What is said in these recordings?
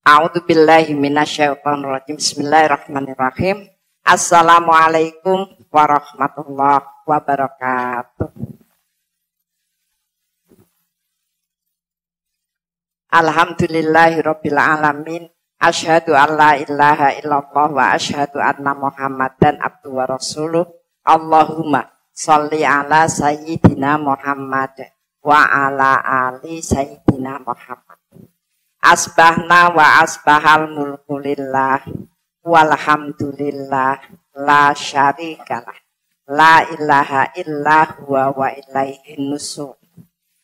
A'udzubillahi minasyaitonirrajim. Bismillahirrahmanirrahim. Assalamualaikum warahmatullahi wabarakatuh. Alhamdulillahirabbil alamin. Asyhadu an la ilaha illallah wa asyhadu anna Muhammadan abduhu wa rasuluh. Allahumma sholli ala sayyidina Muhammad wa ala ali sayyidina Muhammad. Asbahna wa asbahal mulku lillah walhamdulillah la syarikalah la ilaha illa huwa wa ilaihin nusur.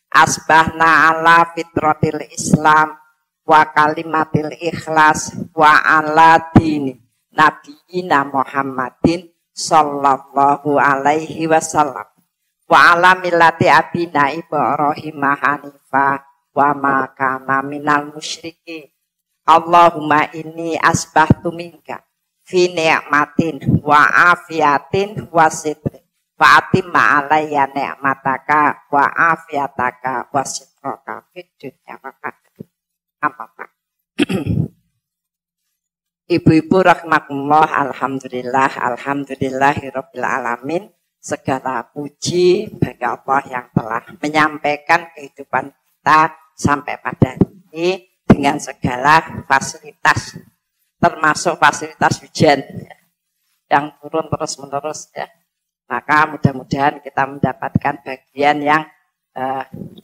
Asbahna ala fitratil Islam wa kalimatil ikhlas wa ala dini nabiyina Muhammadin sallallahu alaihi wasallam wa ala millati abina Ibrahim hanifah wa ma kana minal musyrikin. Allahumma inni asbahtu minka fi ni'matin wa afiatin wa sitri wa atimma alayya ni'mataka wa afiataka wa sitraka fid dunya wa akhirah. Apa? Ibu-ibu rahmatullah, alhamdulillahirabbil alamin. Segala puji bagi Allah yang telah menyampaikan kehidupan kita sampai pada ini dengan segala fasilitas, termasuk fasilitas hujan yang turun terus-menerus ya. Maka mudah-mudahan kita mendapatkan bagian yang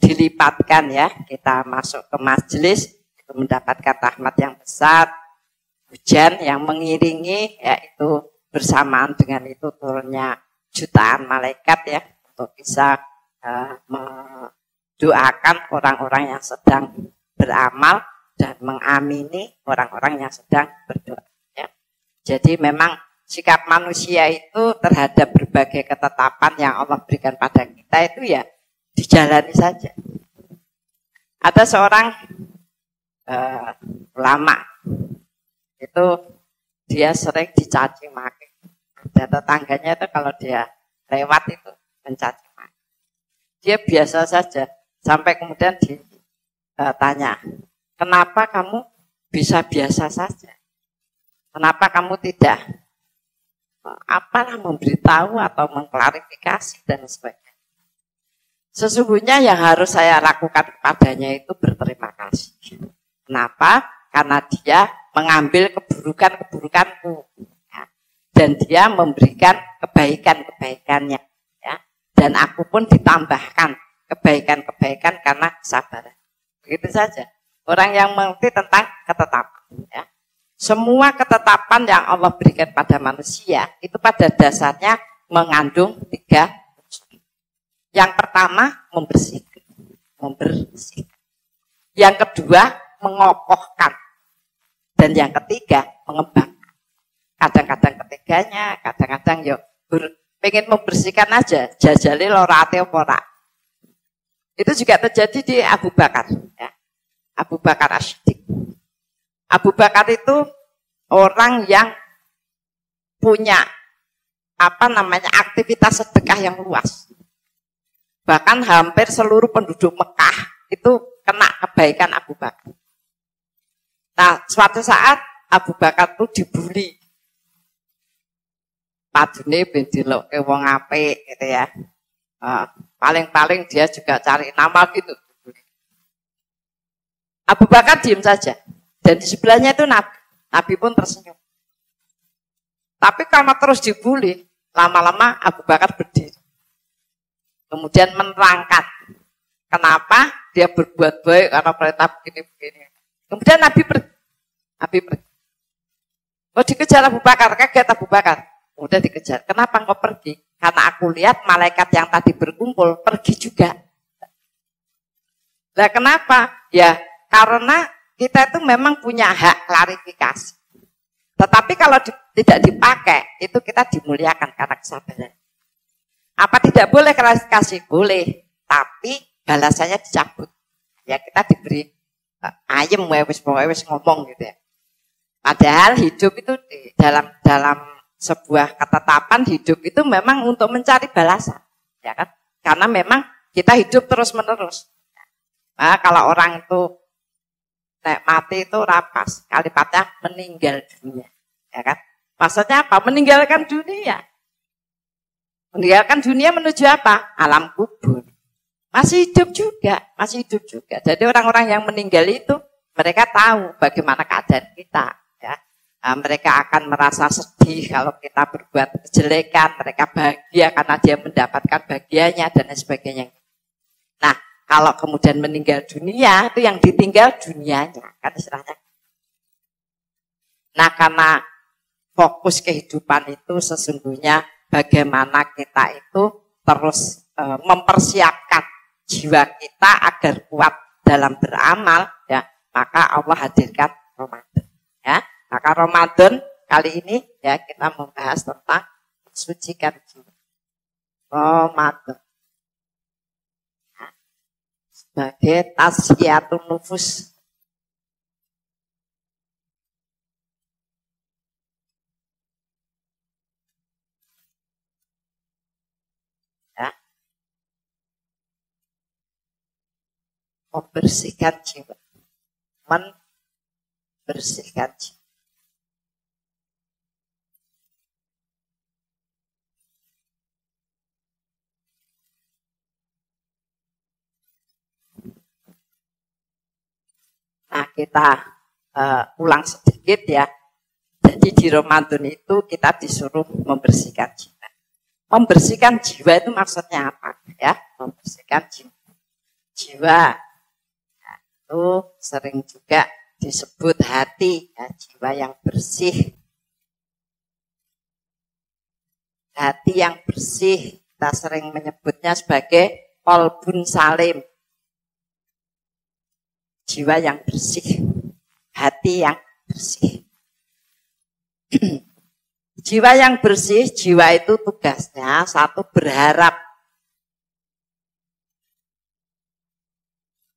dilipatkan ya. Kita masuk ke majelis itu mendapatkan rahmat yang besar, hujan yang mengiringi, yaitu bersamaan dengan itu turunnya jutaan malaikat ya untuk bisa doakan orang-orang yang sedang beramal dan mengamini orang-orang yang sedang berdoa. Ya. Jadi memang sikap manusia itu terhadap berbagai ketetapan yang Allah berikan pada kita itu ya dijalani saja. Ada seorang ulama itu dia sering dicaci maki. Ada tetangganya itu kalau dia lewat itu mencaci maki. Dia biasa saja. Sampai kemudian ditanya, kenapa kamu bisa biasa saja? Kenapa kamu tidak memberitahu atau mengklarifikasi dan sebagainya? Sesungguhnya yang harus saya lakukan kepadanya itu berterima kasih. Kenapa? Karena dia mengambil keburukan-keburukanku ya, dan dia memberikan kebaikan-kebaikannya ya, dan aku pun ditambahkan kebaikan-kebaikan karena kesabaran. Begitu saja. Orang yang mengerti tentang ketetapan. Ya. Semua ketetapan yang Allah berikan pada manusia itu pada dasarnya mengandung 3 unsur. Yang pertama membersihkan. Yang kedua mengokohkan. Dan yang ketiga mengembangkan. Kadang-kadang ketiganya, kadang-kadang pengen membersihkan aja, jajali lorate ora. Itu juga terjadi di Abu Bakar. Ya. Abu Bakar As-Siddiq. Abu Bakar itu orang yang punya aktivitas sedekah yang luas. Bahkan hampir seluruh penduduk Mekah itu kena kebaikan Abu Bakar. Nah, suatu saat Abu Bakar itu dibully. Padune ben dilokke wong apik gitu ya. Paling-paling dia juga cari nama gitu. Abu Bakar diam saja. Dan di sebelahnya itu Nabi. Nabi pun tersenyum. Tapi karena terus dibully, lama-lama Abu Bakar berdiri. Kemudian menerangkan kenapa dia berbuat baik karena perintah begini-begini. Kemudian Nabi pergi. Oh, dikejar Abu Bakar, kaget Abu Bakar. Kemudian dikejar. Kenapa engkau pergi? Karena aku lihat malaikat yang tadi berkumpul pergi juga. Nah, kenapa? Ya, karena kita itu memang punya hak klarifikasi. Tetapi kalau tidak dipakai, itu kita dimuliakan karena kesabaran. Apa tidak boleh klarifikasi? Boleh. Tapi balasannya dicabut. Ya, kita diberi ayem, wis ngomong gitu ya. Padahal hidup itu dalam sebuah ketetapan hidup itu memang untuk mencari balasan, ya kan? Karena memang kita hidup terus menerus. Nah, kalau orang itu nek mati itu rapas, kalimatnya meninggal dunia, ya kan? Maksudnya apa? Meninggalkan dunia. Meninggalkan dunia menuju apa? Alam kubur. Masih hidup juga, masih hidup juga. Jadi orang-orang yang meninggal itu mereka tahu bagaimana keadaan kita, ya. Nah, mereka akan merasa sedih kalau kita berbuat kejelekan, mereka bahagia karena dia mendapatkan bagiannya dan lain sebagainya. Nah, kalau kemudian meninggal dunia, itu yang ditinggal dunianya, kan istilahnya. Nah, karena fokus kehidupan itu sesungguhnya bagaimana kita itu terus mempersiapkan jiwa kita agar kuat dalam beramal, ya, maka Allah hadirkan Ramadan, ya. Maka Ramadan kali ini ya kita membahas tentang sucikan jiwa. Ramadan sebagai tasfiyatun nufus. Ya. Membersihkan jiwa. Membersihkan jiwa. Nah, kita ulang sedikit ya. Jadi di Ramadan itu kita disuruh membersihkan jiwa. Membersihkan jiwa itu maksudnya apa? Ya, membersihkan jiwa. Jiwa ya, itu sering juga disebut hati, ya, jiwa yang bersih. Hati yang bersih, kita sering menyebutnya sebagai qalbun salim. Jiwa yang bersih, hati yang bersih. Jiwa yang bersih, jiwa itu tugasnya satu berharap,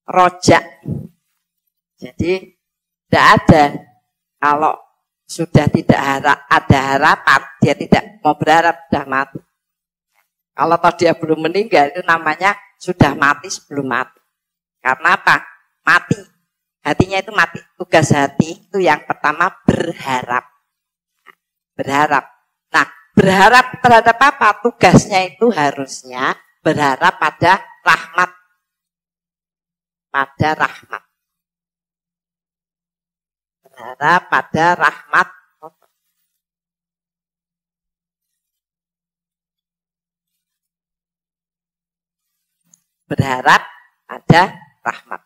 rojak. Jadi tidak ada, kalau sudah tidak ada harapan, dia tidak mau berharap, sudah mati. Kalau dia belum meninggal, itu namanya sudah mati sebelum mati. Karena apa? Mati. Hatinya itu mati. Tugas hati itu yang pertama berharap. Berharap. Nah, berharap terhadap apa? Tugasnya itu harusnya berharap pada rahmat. Pada rahmat. Berharap pada rahmat. Berharap pada rahmat.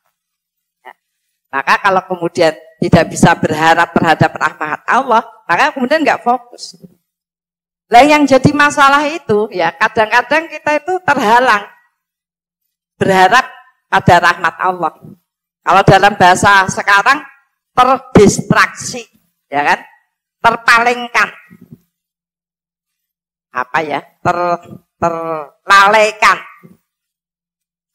Maka kalau kemudian tidak bisa berharap terhadap rahmat Allah, maka kemudian nggak fokus. Lah yang jadi masalah itu, ya kadang-kadang kita itu terhalang berharap pada rahmat Allah. Kalau dalam bahasa sekarang terdistraksi, ya kan? Terpalingkan. Apa ya? Terlalaikan.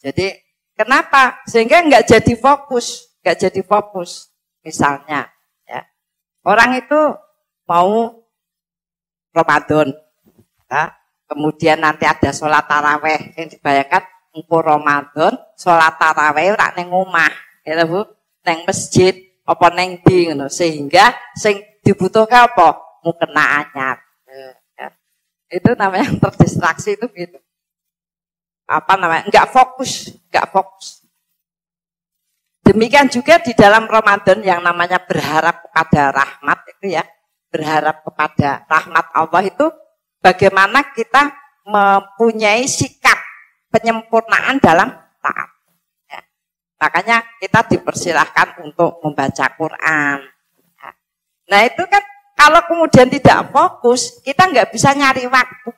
Jadi kenapa? Sehingga nggak jadi fokus. Gak jadi fokus. Misalnya, ya, orang itu mau Ramadan, ya, kemudian nanti ada sholat taraweh yang dibayangkan engko Ramadan, sholat taraweh ora ning omah, ya Bu, neng masjid apa neng ndi ngono, sehingga sing dibutuhkan apa? Mukena anyar. Ya. Itu namanya terdistraksi itu gitu. Apa namanya? Enggak fokus. Demikian juga di dalam Ramadan yang namanya berharap kepada rahmat itu ya, berharap kepada rahmat Allah itu bagaimana kita mempunyai sikap penyempurnaan dalam taat. Ya. Makanya kita dipersilahkan untuk membaca Quran. Ya. Nah itu kan kalau kemudian tidak fokus, kita nggak bisa nyari waktu.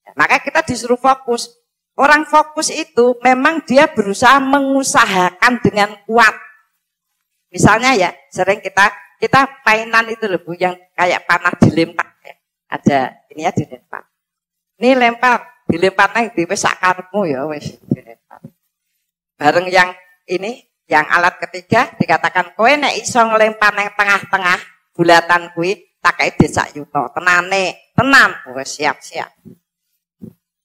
Ya, makanya kita disuruh fokus. Orang fokus itu memang dia berusaha mengusahakan dengan kuat. Misalnya ya, sering kita mainan itu loh Bu, yang kayak panah dilempar. Ya. Ada ini ya dilempar. Ini lempar, dilempar nang di wis sakarepmu ya wis dilempar. Bareng yang ini, yang alat ketiga dikatakan kowe nek iso nglempar nang tengah-tengah bulatan kuwi tak kei desak yuta. Tenane, tenan wis siap-siap.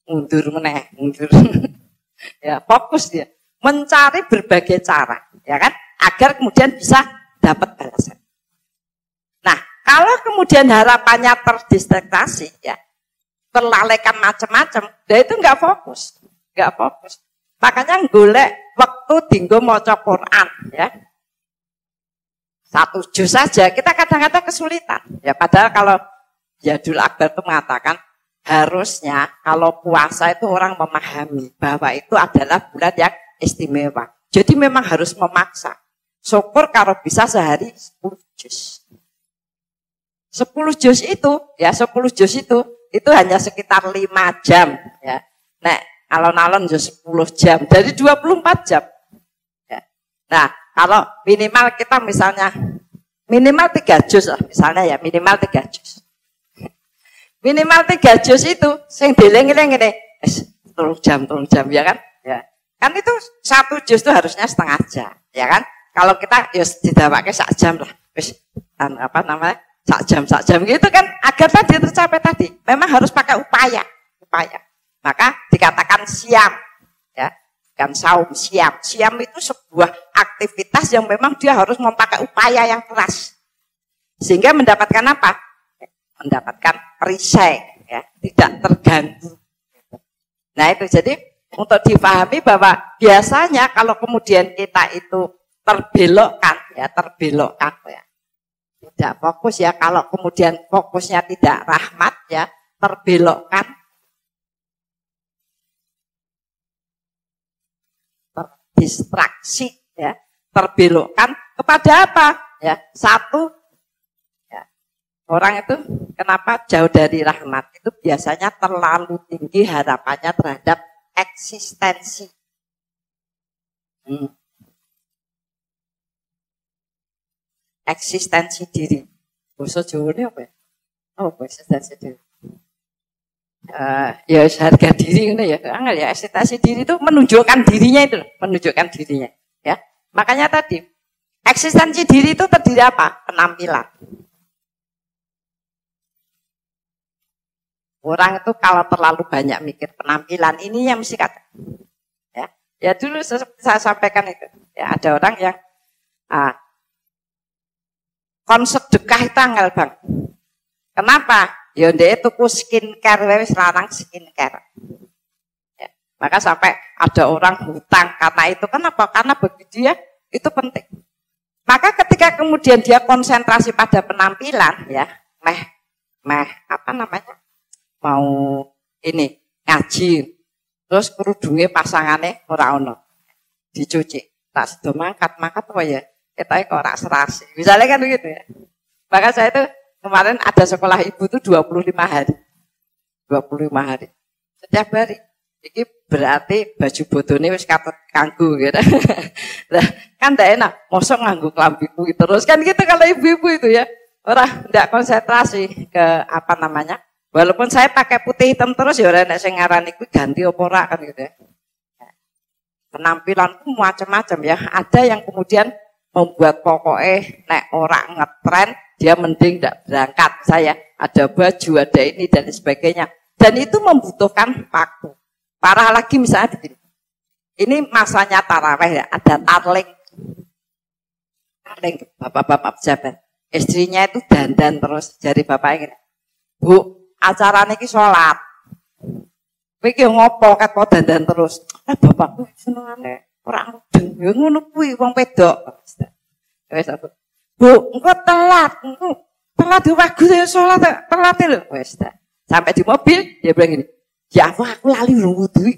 Mundur meneh, mundur. Ya, fokus dia. Mencari berbagai cara, ya kan? agar kemudian bisa dapat balasan. Nah, kalau kemudian harapannya terdistraksi, ya, terlalaikan macam-macam, itu nggak fokus. Makanya golek waktu dinggo maca Quran, ya. 1 juz saja, kita kadang-kadang kesulitan. Ya, padahal kalau Jadul Akbar itu mengatakan, harusnya kalau puasa itu orang memahami bahwa itu adalah bulan yang istimewa. Jadi memang harus memaksa. Syukur kalau bisa sehari 10 juz. 10 juz itu, ya 10 juz itu hanya sekitar 5 jam. Ya. Nek alon-alon 10 jam, dari 24 jam. Ya. Nah, kalau minimal kita misalnya, minimal 3 juz lah, misalnya ya, minimal 3 juz. Minimal 3 juz itu, sing dileng-eleng ini, 3 jam, ya kan? Ya. Kan itu 1 juz itu harusnya setengah jam, ya kan? Kalau kita ya didawake 1 jam lah, wis apa namanya? 1 jam gitu kan, agar tadi tercapai tadi. Memang harus pakai upaya. Maka dikatakan siam, ya, kan saum siam. Siam itu sebuah aktivitas yang memang dia harus memakai upaya yang keras, sehingga mendapatkan apa? Mendapatkan perisai, ya, tidak terganggu. Nah itu jadi untuk dipahami bahwa biasanya kalau kemudian kita itu terbelokkan, ya, tidak fokus, ya, kalau kemudian fokusnya tidak rahmat, ya, terbelokkan, terdistraksi, ya, terbelokkan kepada apa? Ya, satu, ya, orang itu kenapa jauh dari rahmat? Itu biasanya terlalu tinggi harapannya terhadap eksistensi. Eksistensi diri. Basa Jawane apa ya? Oh, eksistensi diri. Ya harga diri ini ya. Angel ya, eksistensi diri itu menunjukkan dirinya itu, ya. Makanya tadi eksistensi diri itu terdiri apa? Penampilan. Orang itu kalau terlalu banyak mikir penampilan, ini yang mesti kata. Ya dulu saya sampaikan itu. Ya, ada orang yang konsep sedekah itu angel bang. Kenapa? Ya dia tuku skincare, wis larang skincare. Ya, maka sampai ada orang hutang karena itu. Kenapa? Karena bagi dia itu penting. Maka ketika kemudian dia konsentrasi pada penampilan, ya, apa namanya? Mau ini ngaji, terus kerudungnya pasangannya ora ono, dicuci, tak sedo mangkat apa ya, kita kok ora serasi, misalnya kan begitu ya. Maka saya itu kemarin ada sekolah ibu itu 25 hari, setiap hari. Ini berarti baju bodone wis katut kanggo gitu. Nah, kan ndak enak, mosok nganggo klambi kuwi terus kan gitu kalau ibu-ibu itu ya, orang ndak konsentrasi ke apa namanya. Walaupun saya pakai putih hitam terus ya ora nek sing ngarani kuwi ganti apa ora kan gitu ya. Penampilanku macam-macam ya. Ada yang kemudian membuat pokoknya nek ora ngetren dia mending tidak berangkat. Saya ada baju, ada ini dan sebagainya. Dan itu membutuhkan waktu. Parah lagi misalnya begini. Ini masanya taraweh ya, ada tarling bapak-bapak pejabat. Istrinya itu dandan terus dari bapaknya. Bu, acarane iki salat. Kowe iki ngopo ket po dandan terus? Bapakku senengane ora mudeng. Ya ngono kuwi wong wedok. Wis aku. Bu, engko telat. Telat waktu ya salat telat lho. Wis ta. Sampai di mobil dia bilang gini. Ya aku lali urung wudu.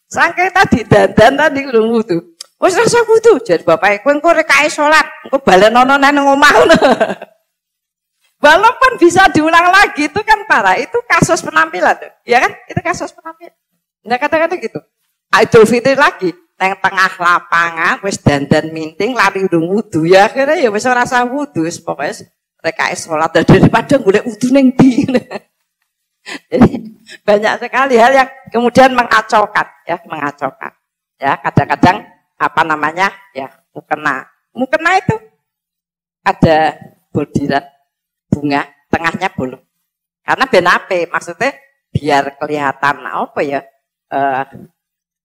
Sangke tadi dandan tadi urung wudu. Wis rasa wudu. Jadi bapake kowe engko rek kae salat, engko balenono nang omah ngono. Walaupun bisa diulang lagi, itu kan parah. Itu kasus penampilan. Ya kan? Itu kasus penampilan. Nah kata-kata gitu. Idul Fitri lagi. Yang tengah lapangan, wis dandan minting, lari udung wudu. Ya akhirnya ya wis rasa wudu. Pokoknya mereka sholat. Daripada golek wudu neng di. Jadi banyak sekali hal yang kemudian mengacaukan. Ya kadang-kadang apa namanya? Ya mukena. Mukena itu ada bordiran bunga, tengahnya bolong. Karena benape, maksudnya biar kelihatan apa ya,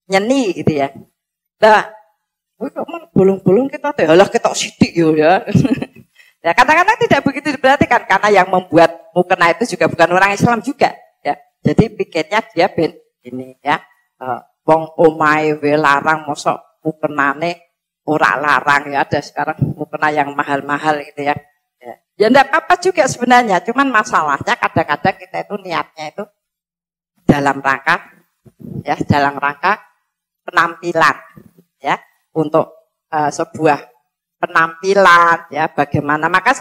nyeni gitu ya. Nah, Wih, kok bolong-bolong kita teh, halah kita sidik yo ya. Ya kadang-kadang tidak begitu diperhatikan karena yang membuat mukena itu juga bukan orang Islam juga ya. Jadi pikirnya dia ben ini ya. Wong omahe we larang mosok mukenane ora larang ya. Ada sekarang mukena yang mahal-mahal gitu ya. Ya enggak apa-apa juga sebenarnya, cuman masalahnya kadang-kadang kita itu niatnya itu dalam rangka penampilan ya, untuk sebuah penampilan ya, bagaimana, maka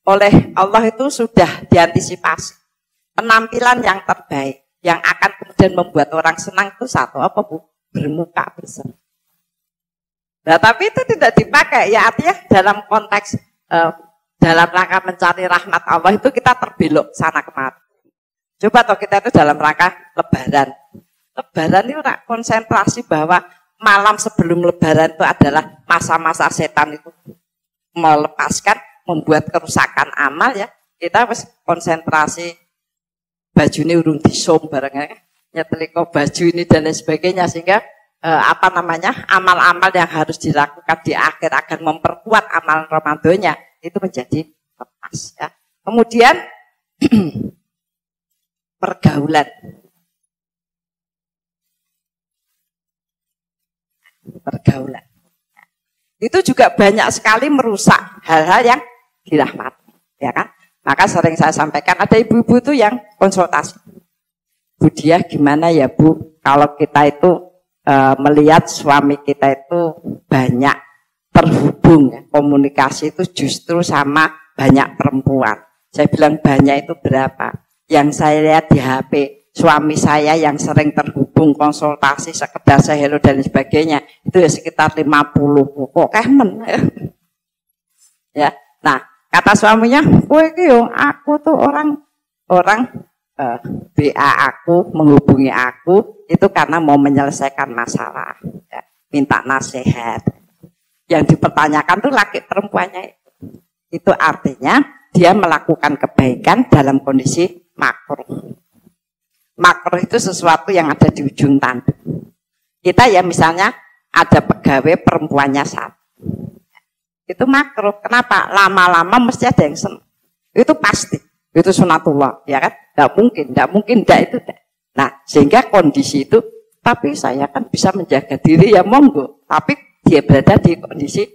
oleh Allah itu sudah diantisipasi penampilan yang terbaik yang akan kemudian membuat orang senang itu satu apa Bu? Bermuka bersama. Nah tapi itu tidak dipakai ya, artinya dalam konteks dalam rangka mencari rahmat Allah itu kita terbelok sana kemari. Coba toh kita itu dalam rangka Lebaran itu konsentrasi bahwa malam sebelum Lebaran itu adalah masa-masa setan itu melepaskan, membuat kerusakan amal ya. Kita harus konsentrasi baju ini urung disom barangnya, nyetrika baju ini dan lain sebagainya, sehingga amal-amal yang harus dilakukan di akhir akan memperkuat amal Ramadannya itu menjadi lepas ya. Kemudian pergaulan. Itu juga banyak sekali merusak hal-hal yang dirahmati, ya kan? Maka sering saya sampaikan, ada ibu-ibu tuh yang konsultasi. Bu Diah, gimana ya Bu, kalau kita itu melihat suami kita itu banyak terhubung ya, komunikasi itu justru sama banyak perempuan. Saya bilang banyak itu berapa? Yang saya lihat di HP, suami saya yang sering terhubung konsultasi sekedar saya hello dan sebagainya itu ya sekitar 50. Kok kemen ya. Nah kata suaminya, aku tuh orang BA aku, menghubungi aku itu karena mau menyelesaikan masalah ya, minta nasihat. Yang dipertanyakan tuh laki perempuannya itu artinya dia melakukan kebaikan dalam kondisi makruh. Makruh itu sesuatu yang ada di ujung tanduk. Kita ya misalnya ada pegawai perempuannya satu. Itu makruh. Kenapa? Lama-lama mesti ada yang senang. Itu pasti. Itu sunatullah, ya kan? Tidak mungkin, itu. Nah, sehingga kondisi itu, tapi saya kan bisa menjaga diri ya monggo. Tapi dia berada di kondisi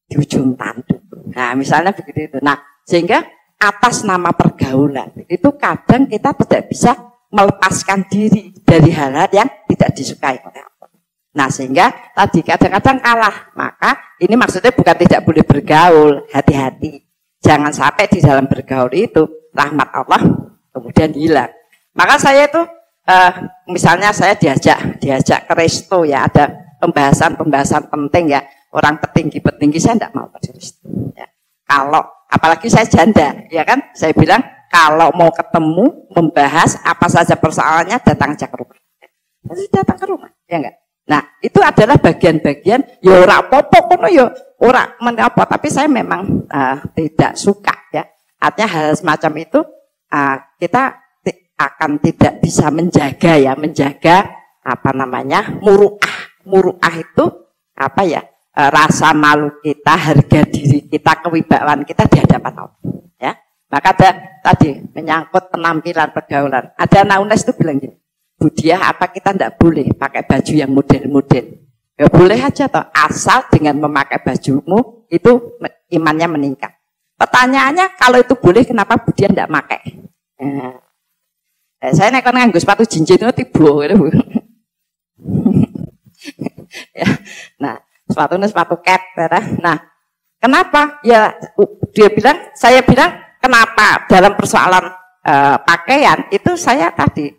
di ujung tanduk. Nah, misalnya begitu itu. Nah, sehingga atas nama pergaulan itu kadang kita tidak bisa melepaskan diri dari hal-hal yang tidak disukai oleh Allah. Nah sehingga tadi kadang-kadang kalah. Maka ini maksudnya bukan tidak boleh bergaul, hati-hati. Jangan sampai di dalam bergaul itu rahmat Allah kemudian hilang. Maka saya itu misalnya saya diajak ke resto ya, ada pembahasan penting ya, orang petinggi saya tidak mau ke resto. Ya. Kalau apalagi saya janda, ya kan, saya bilang kalau mau ketemu, membahas apa saja persoalannya, datang aja ke rumah. Jadi datang ke rumah, ya enggak? Nah, itu adalah bagian-bagian, ya ora apa-apa kono ya, ora menapa, tapi saya memang tidak suka ya. Artinya hal semacam itu kita akan tidak bisa menjaga muru'ah itu apa ya? Rasa malu kita, harga diri kita, kewibawaan kita di hadapan Allah, ya. Maka ada tadi menyangkut penampilan pergaulan. Ada anak UNES itu bilang gini, Bu Diah, apa kita tidak boleh pakai baju yang model-model? Ya boleh aja toh, asal dengan memakai bajumu itu imannya meningkat. Pertanyaannya kalau itu boleh, kenapa Bu Diah tidak pakai? Saya nekon nganggo sepatu cincin itu tiba, gitu. Ya, nah sepatu cat, nah kenapa? Ya saya bilang kenapa dalam persoalan pakaian itu saya tadi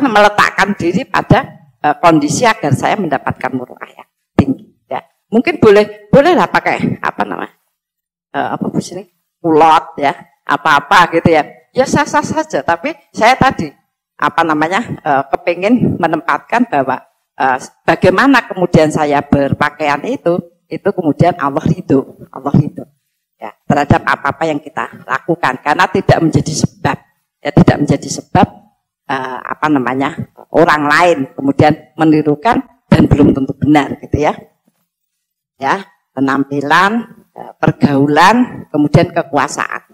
meletakkan diri pada kondisi agar saya mendapatkan muru'ah yang tinggi. Ya. Mungkin bolehlah pakai kulot ya, apa-apa gitu ya. Ya sah-sah saja. Tapi saya tadi kepingin menempatkan bahwa bagaimana kemudian saya berpakaian itu kemudian Allah ridho ya, terhadap apa-apa yang kita lakukan, karena tidak menjadi sebab orang lain kemudian menirukan dan belum tentu benar gitu ya. Ya, penampilan, pergaulan, kemudian kekuasaan.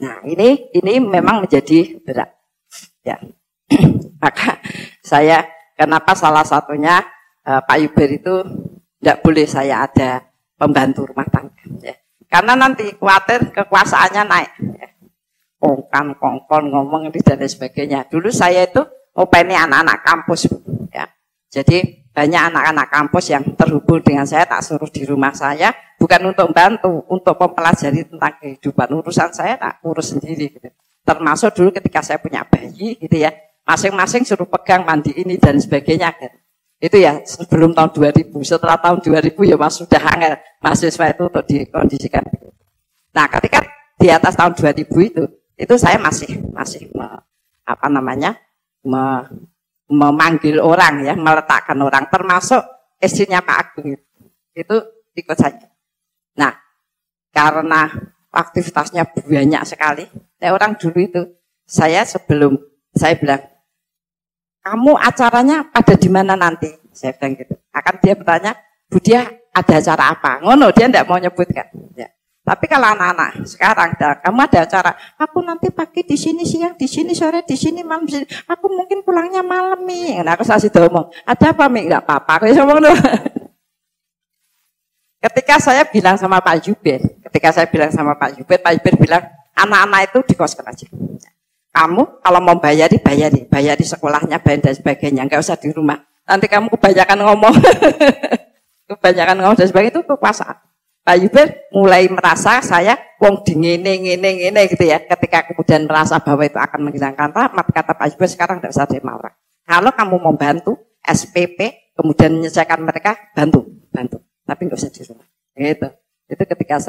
Nah, ini memang menjadi berat. Ya. Maka saya kenapa salah satunya Pak Yuber itu tidak boleh saya ada pembantu rumah tangga. Ya. Karena nanti khawatir kekuasaannya naik. Ya. Kongkon ngomong dan sebagainya. Dulu saya itu openi anak-anak kampus. Ya. Jadi banyak anak-anak kampus yang terhubung dengan saya, tak suruh di rumah saya. Bukan untuk membantu, untuk mempelajari tentang kehidupan. Urusan saya tak urus sendiri. Gitu. Termasuk dulu ketika saya punya bayi gitu ya. Masing-masing suruh pegang mandi ini dan sebagainya. Gitu. Itu ya sebelum tahun 2000, setelah tahun 2000 ya Mas sudah angel mahasiswa itu untuk dikondisikan. Nah, ketika di atas tahun 2000 itu saya masih memanggil orang ya, meletakkan orang, termasuk istrinya Pak Agung itu ikut saya. Nah, karena aktivitasnya banyak sekali, orang dulu itu saya bilang, kamu acaranya pada di mana nanti? Saya bilang gitu. Akan dia bertanya, Bu Dia ada acara apa? Ngono, dia tidak mau nyebutkan. Ya. Tapi kalau anak-anak sekarang, kamu ada acara, aku nanti pagi di sini, siang di sini, sore di sini, malam di sini. Aku mungkin pulangnya malam nih. Nah, aku kasih ngomong, ada apa Mi? Enggak apa-apa. Aku ngomong dulu. Ketika saya bilang sama Pak Yuber, Pak Yuber bilang, anak-anak itu di kos aja. Kamu kalau mau bayari sekolahnya, bayar dan sebagainya, enggak usah di rumah. Nanti kamu kebanyakan ngomong, dan sebagainya itu kekuasaan. Pak Yuber mulai merasa saya wong dingene gitu ya. Ketika kemudian merasa bahwa itu akan menghilangkan rahmat, kata Pak Yuber sekarang tidak usah terima orang. Kalau kamu mau bantu SPP, kemudian menyelesaikan mereka, bantu. Tapi enggak usah di rumah. Gitu. Itu ketika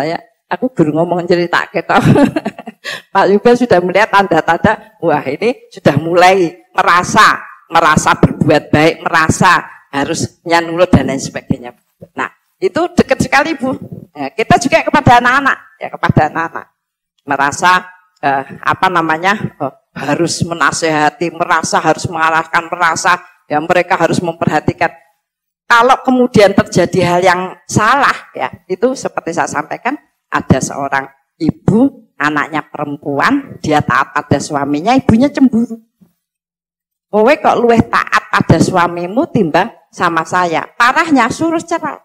aku guru ngomong cerita gitu. Pak Yuber sudah melihat tanda-tanda, wah ini sudah mulai merasa berbuat baik, merasa harus nyanurut dan lain sebagainya. Nah, itu dekat sekali Bu. Ya, kita juga kepada anak-anak, merasa harus menasehati, harus mengarahkan, ya mereka harus memperhatikan. Kalau kemudian terjadi hal yang salah, ya itu seperti saya sampaikan, ada seorang ibu, anaknya perempuan, dia taat pada suaminya, ibunya cemburu. Kowe kok luwih taat pada suamimu timbang sama saya. Parahnya suruh cerai.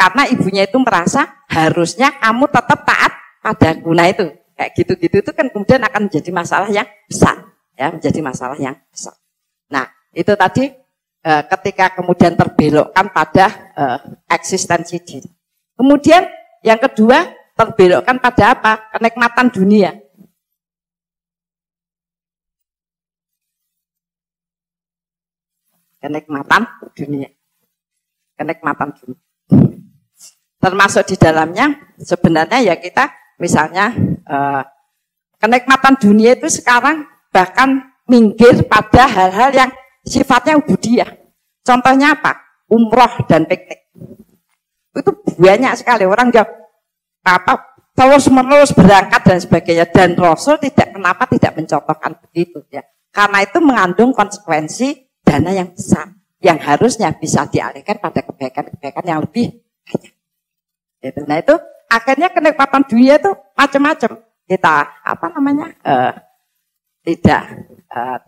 Karena ibunya itu merasa harusnya kamu tetap taat padaku. Nah itu, kayak gitu-gitu itu kan kemudian akan menjadi masalah yang besar. Ya, menjadi masalah yang besar. Nah, itu tadi ketika kemudian terbelokkan pada eksistensi diri. Kemudian yang kedua, terbelokkan pada apa? Kenikmatan dunia. Kenikmatan dunia. Termasuk di dalamnya sebenarnya ya kita misalnya kenikmatan dunia itu sekarang bahkan minggir pada hal-hal yang sifatnya ubudiyah. Contohnya apa? Umroh dan piknik. Itu banyak sekali orang yang terus-menerus berangkat dan sebagainya, dan Rasul kenapa tidak mencontohkan begitu ya? Karena itu mengandung konsekuensi dana yang besar yang harusnya bisa dialihkan pada kebaikan-kebaikan yang lebih banyak. Gitu. Nah itu akhirnya kenikmatan dunia itu macam-macam. Kita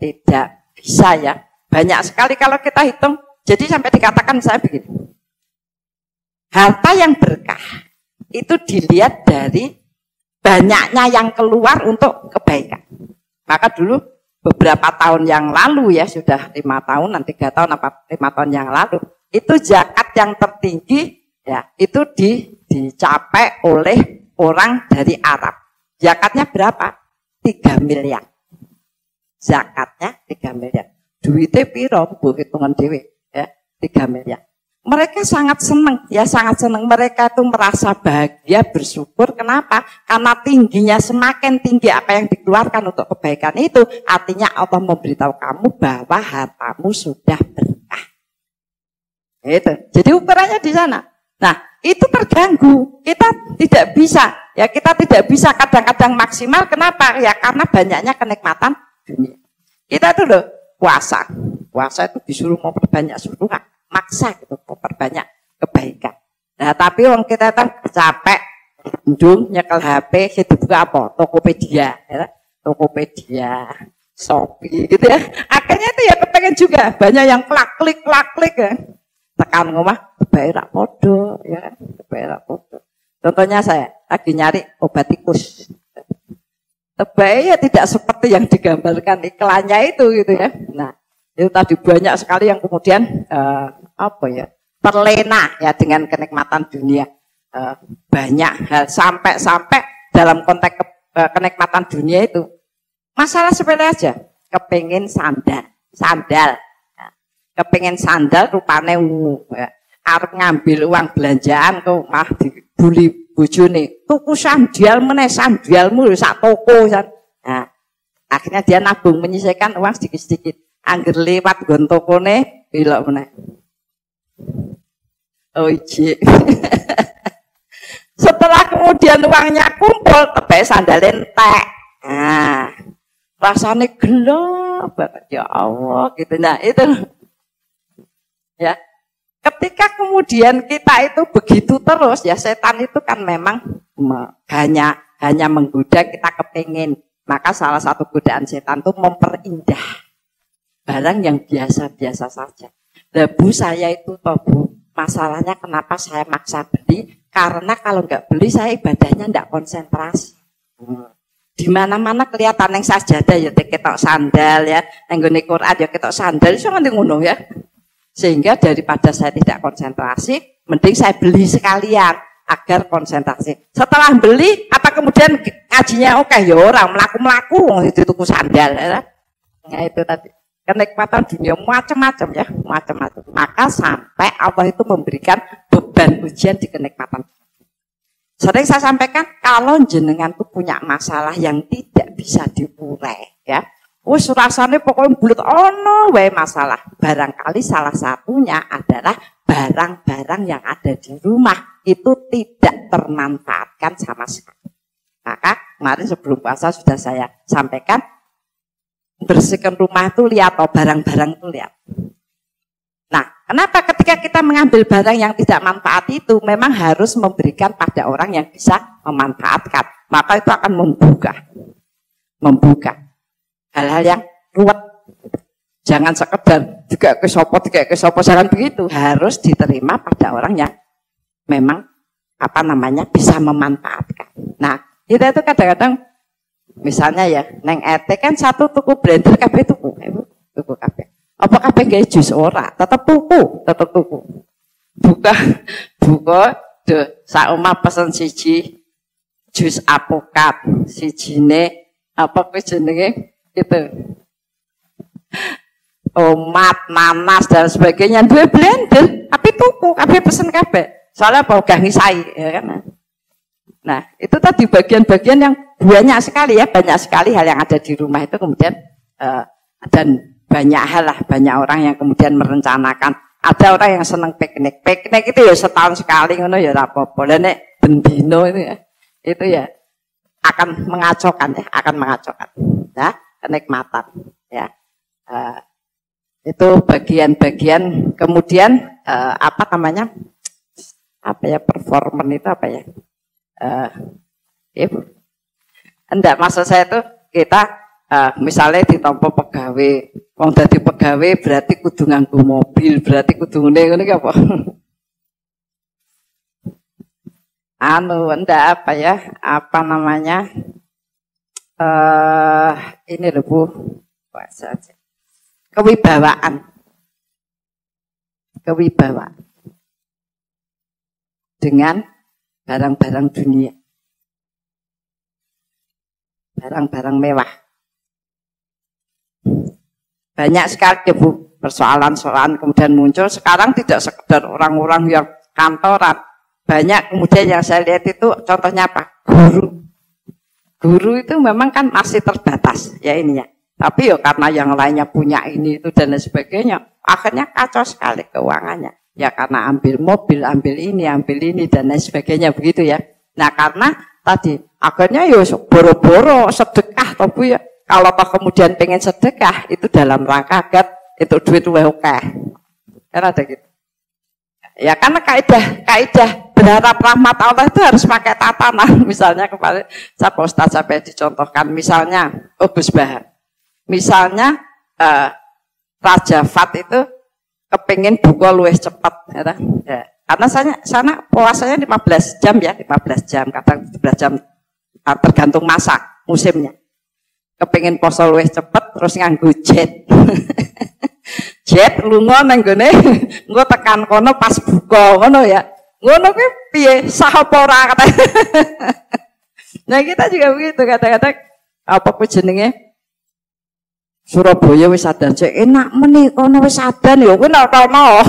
tidak bisa ya. Banyak sekali kalau kita hitung. Jadi sampai dikatakan saya begini. Harta yang berkah itu dilihat dari banyaknya yang keluar untuk kebaikan. Maka dulu beberapa tahun yang lalu ya, sudah 5 tahun, 3 tahun, 5 tahun yang lalu, itu zakat yang tertinggi ya, itu dicapai oleh orang dari Arab. Zakatnya berapa? 3 miliar. Zakatnya 3 miliar. Duitnya piro, Bu, hitungan dewe ya, 3 miliar. Mereka sangat senang, ya sangat senang. Mereka itu merasa bahagia, bersyukur. Kenapa? Karena tingginya, semakin tinggi apa yang dikeluarkan untuk kebaikan itu, artinya Allah memberitahu kamu bahwa hartamu sudah berkah. Itu. Jadi ukurannya di sana. Nah, itu terganggu. Kita tidak bisa kadang-kadang maksimal. Kenapa? Ya karena banyaknya kenikmatan dunia. Kita tuh loh, puasa. Puasa itu disuruh memperbanyak surga, maksa gitu, memperbanyak kebaikan. Nah, tapi orang kita kan capek, ndung nyekel HP, sing dibuka apa? Tokopedia, ya. Tokopedia, Shopee gitu ya. Akhirnya itu ya kepengen juga, banyak yang klik ya. Tekan ngomah, kebaik rak podo, ya, kebaik rak podo. Contohnya saya lagi nyari obat tikus. Tebaik ya tidak seperti yang digambarkan iklannya itu gitu ya. Nah, itu tadi banyak sekali yang kemudian apa ya, terlena ya dengan kenikmatan dunia. Banyak hal sampai dalam konteks kenikmatan dunia itu masalah sepele aja. Kepengin sandal, kepengin sandal rupane ungu. Ya. Arep ngambil uang belanjaan kok mah dibuli bojone. Tuku sandal meneh sandalmu sak toko. Nah, akhirnya dia nabung menyisihkan uang sedikit-sedikit. Angger lewat nggon tokone belok meneh. Oh iji. Setelah kemudian uangnya kumpul, tebak sandal entek. Nah, rasanya gelo banget ya Allah gitu. Nah, itu ya. Ketika kemudian kita itu begitu terus, ya setan itu kan memang hanya menggoda kita kepingin. Maka salah satu godaan setan itu memperindah barang yang biasa-biasa saja. Nah, Bu, saya itu toh Bu, masalahnya kenapa saya maksa beli? Karena kalau nggak beli saya ibadahnya nggak konsentrasi. Di mana-mana kelihatan yang sajadah ya ketok sandal ya, yang nggone Quran ya ketok sandal, iso nganti ngono ya. Sehingga daripada saya tidak konsentrasi, mending saya beli sekalian agar konsentrasi. Setelah beli, apa kemudian ngajinya oke ya orang melaku-melaku itu tuku sandal ya. Nah itu tadi kenikmatan dunia macam-macam ya, macam-macam. Maka sampai Allah itu memberikan beban ujian di kenikmatan. Sering saya sampaikan kalau jenengan tuh punya masalah yang tidak bisa diurai ya. Wes rasane pokoknya bulet ono wae masalah. Barangkali salah satunya adalah barang-barang yang ada di rumah itu tidak termanfaatkan sama sekali. Maka kemarin sebelum puasa sudah saya sampaikan, bersihkan rumah itu lihat atau barang-barang itu lihat. Nah, kenapa ketika kita mengambil barang yang tidak manfaat itu memang harus memberikan pada orang yang bisa memanfaatkan. Maka itu akan membuka hal-hal yang ruwet. Jangan sekedar juga ke sopo, jangan begitu. Harus diterima pada orang yang memang bisa memanfaatkan. Nah, kita itu kadang-kadang misalnya ya, neng ete kan satu tuku blender kabeh tuku kabeh. Apa kabeh gawe jus ora? Tetep tuku. Buka sak omah pesen siji jus apokat, sijine apa kuwi jenenge gitu. Tomat, nanas dan sebagainya dua blender, tapi tuku, kabeh pesen kabeh. Soalnya apa gak ngisai, ya kan? Nah, itu tadi bagian-bagian yang banyak sekali hal yang ada di rumah itu kemudian dan banyak hal lah, banyak orang yang kemudian merencanakan. Ada orang yang senang piknik itu ya setahun sekali ngono ya ora apa-apa. Lah nek bendino itu ya akan mengacaukan. Nah, kenikmatan ya. Itu bagian-bagian kemudian performan itu apa ya? Enggak, maksud saya itu kita misalnya ditampa pegawai, wong dadi pegawai berarti kudu nganggo mobil, berarti kudu ngene apa? Enggak ini loh Bu, kewibawaan dengan barang-barang dunia, barang-barang mewah. Banyak sekali ya Bu, persoalan-persoalan kemudian muncul. Sekarang tidak sekedar orang-orang yang kantoran, banyak kemudian yang saya lihat itu contohnya apa? Guru itu memang kan masih terbatas ya ininya. Tapi ya karena yang lainnya punya ini itu dan lain sebagainya, akhirnya kacau sekali keuangannya. Ya karena ambil mobil, ambil ini dan lain sebagainya begitu ya. Nah karena tadi akhirnya ya boro-boro sedekah toh Bu ya. kalau toh kemudian pengen sedekah itu dalam rangka agar itu duit oke. Kan ada gitu. Ya karena kaidah berharap rahmat Allah itu harus pakai tatanan. Misalnya kemarin saya Ustaz sampai dicontohkan, misalnya Gus Bahar, misalnya Raja Fat itu kepingin buka luwih cepat, ya, ya. Karena sana puasanya 15 jam ya, 15 jam, kadang 17 jam, tergantung masa musimnya. Kepingin poso luwih cepet terus nganggo jet. Jet lunga nang gone engko tekan kono pas buka ngono ya. Ngono kuwi piye sah apa ora kata. Nah kita juga begitu kadang-kadang apa ku jenenge Surabaya wis adan cek enak meni kono wis adan ya kuwi nek kono.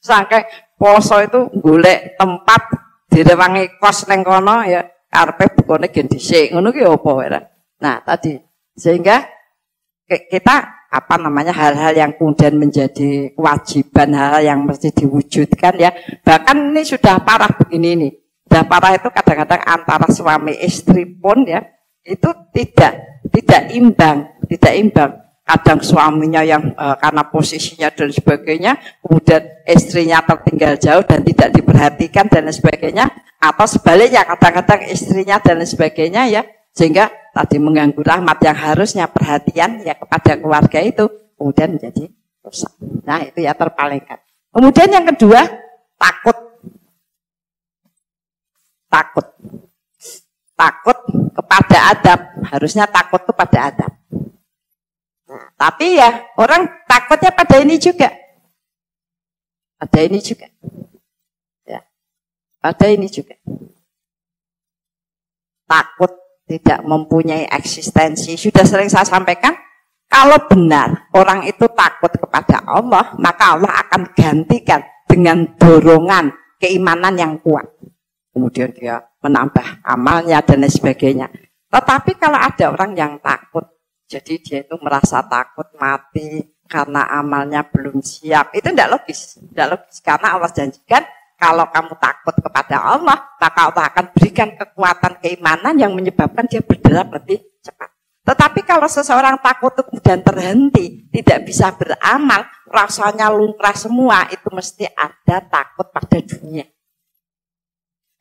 Sampai poso itu golek tempat direwangi kos nang kono ya karepe bukane gen dhisik ngono ki apa ora. Nah tadi sehingga kita apa namanya hal-hal yang kemudian menjadi kewajiban, hal yang mesti diwujudkan ya. Bahkan ini sudah parah begini nih. Sudah parah itu kadang-kadang antara suami istri pun ya itu tidak imbang. Kadang suaminya yang karena posisinya dan sebagainya, kemudian istrinya tertinggal jauh dan tidak diperhatikan dan sebagainya, atau sebaliknya kadang-kadang istrinya dan sebagainya ya, sehingga tadi mengganggu rahmat yang harusnya perhatian ya kepada keluarga itu kemudian menjadi rusak. Nah itu ya terpalingkan. Kemudian yang kedua takut kepada adab, harusnya takut kepada adab. Nah, tapi ya orang takutnya pada ini juga, ya, pada ini juga takut tidak mempunyai eksistensi. Sudah sering saya sampaikan, kalau benar orang itu takut kepada Allah, maka Allah akan gantikan dengan dorongan keimanan yang kuat. Kemudian dia menambah amalnya dan lain sebagainya. Tetapi kalau ada orang yang takut, jadi dia itu merasa takut mati karena amalnya belum siap, itu tidak logis. Karena Allah janjikan, kalau kamu takut kepada Allah, maka Allah akan berikan kekuatan keimanan yang menyebabkan dia bergerak lebih cepat. Tetapi kalau seseorang takut kemudian terhenti, tidak bisa beramal, rasanya lumrah semua, itu mesti ada takut pada dunia.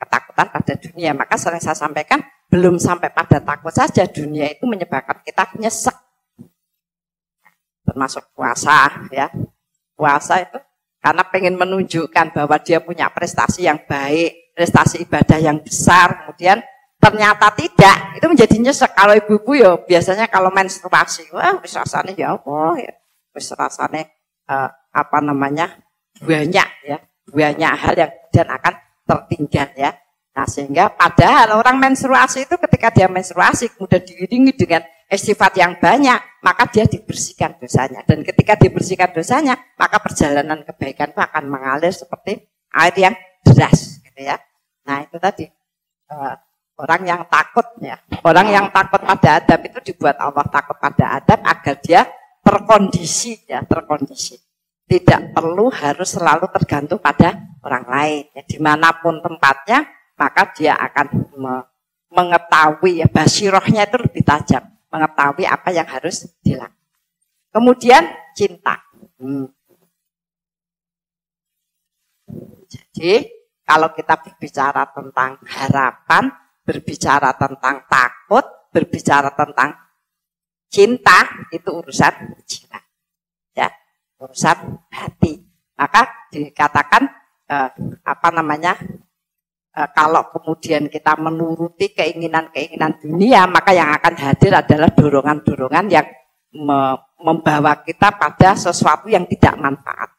Ketakutan pada dunia. Maka sering saya sampaikan, belum sampai pada takut saja, dunia itu menyebabkan kita nyesek. Termasuk puasa, ya. Puasa itu karena pengen menunjukkan bahwa dia punya prestasi yang baik, prestasi ibadah yang besar, kemudian ternyata tidak, itu menjadi nyesek. Kalau ibu-ibu ya biasanya kalau menstruasi, wah wis rasane ya apa ya, wis rasane apa namanya banyak hal yang kemudian akan tertinggal ya. Nah sehingga padahal orang menstruasi itu ketika dia menstruasi kemudian diiringi dengan sifat yang banyak, maka dia dibersihkan dosanya. Dan ketika dibersihkan dosanya, maka perjalanan kebaikan itu akan mengalir seperti air yang deras, gitu ya. Nah itu tadi orang yang takut ya, orang yang takut pada adab itu dibuat Allah takut pada adab agar dia terkondisi ya, terkondisi. Tidak perlu harus selalu tergantung pada orang lain. Ya, dimanapun tempatnya, maka dia akan mengetahui ya, basirohnya itu lebih tajam. Mengetahui apa yang harus dilakukan. Kemudian cinta. Jadi kalau kita berbicara tentang harapan, berbicara tentang takut, berbicara tentang cinta, itu urusan jiwa, ya, urusan hati. Maka dikatakan apa namanya? Kalau kemudian kita menuruti keinginan-keinginan dunia, maka yang akan hadir adalah dorongan-dorongan yang membawa kita pada sesuatu yang tidak manfaat,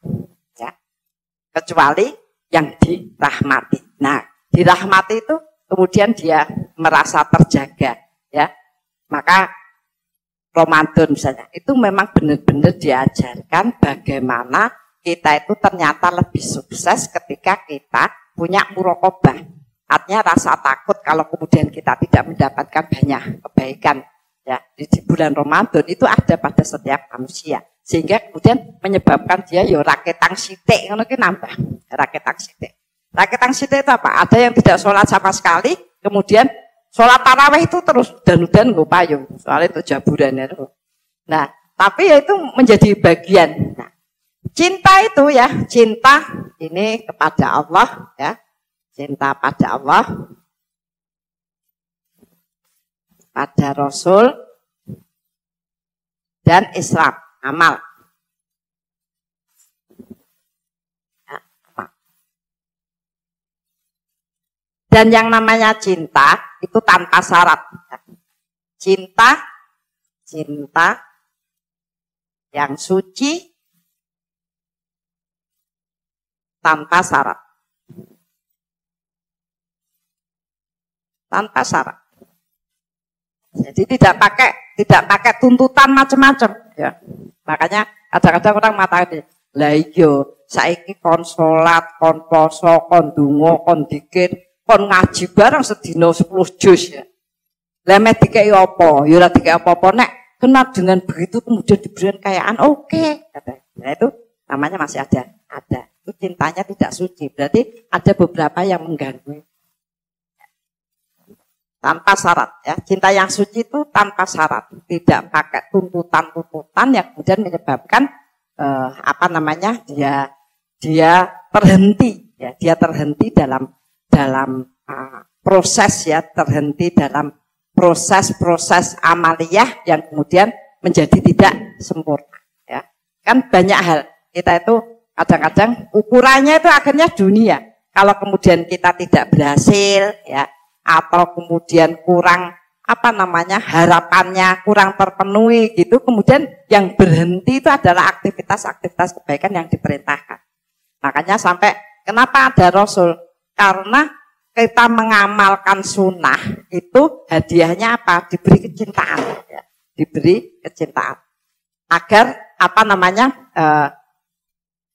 ya. Kecuali yang dirahmati. Nah, dirahmati itu kemudian dia merasa terjaga, ya. Maka Ramadan misalnya, itu memang benar-benar diajarkan bagaimana kita itu ternyata lebih sukses ketika kita punya muraqabah. Artinya rasa takut kalau kemudian kita tidak mendapatkan banyak kebaikan ya di bulan Ramadan itu ada pada setiap manusia. Sehingga kemudian menyebabkan dia ya raketang sithik ngono ki nambah. Raketang sithik. Raketang sithik itu apa? Ada yang tidak sholat sama sekali, kemudian Sholat tarawih itu terus dan gue payung, soalnya itu jaburannya tuh. Nah, tapi ya itu menjadi bagian. Nah, cinta itu ya, cinta ini kepada Allah ya, cinta pada Allah, pada Rasul dan Islam, amal. Dan yang namanya cinta itu tanpa syarat. Cinta yang suci tanpa syarat. Tanpa syarat. Jadi tidak pakai tuntutan macam-macam. Ya. Makanya kadang-kadang orang mengatakan, lah iya, saiki kon sholat, kon poso, kon donga, kon dzikir, kon ngaji bareng sedina 10 juz ya. Lah mek dikeki apa? Ya ora dikeki apa-apa nek kena dengan begitu kemudian diberikan kekayaan, oke. Nah itu namanya masih ada. Itu cintanya tidak suci. Berarti ada beberapa yang mengganggu. Tanpa syarat ya. Cinta yang suci itu tanpa syarat, tidak pakai tuntutan-tuntutan yang kemudian menyebabkan dia terhenti ya. Dia terhenti dalam proses ya, terhenti dalam proses amaliyah yang kemudian menjadi tidak sempurna ya. Kan banyak hal kita itu kadang-kadang ukurannya itu akhirnya dunia. Kalau kemudian kita tidak berhasil ya, atau kemudian kurang harapannya kurang terpenuhi gitu, kemudian yang berhenti itu adalah aktivitas-aktivitas kebaikan yang diperintahkan. Makanya sampai kenapa ada Rasul? Karena kita mengamalkan sunnah itu hadiahnya apa? Diberi kecintaan, ya. Diberi kecintaan. Agar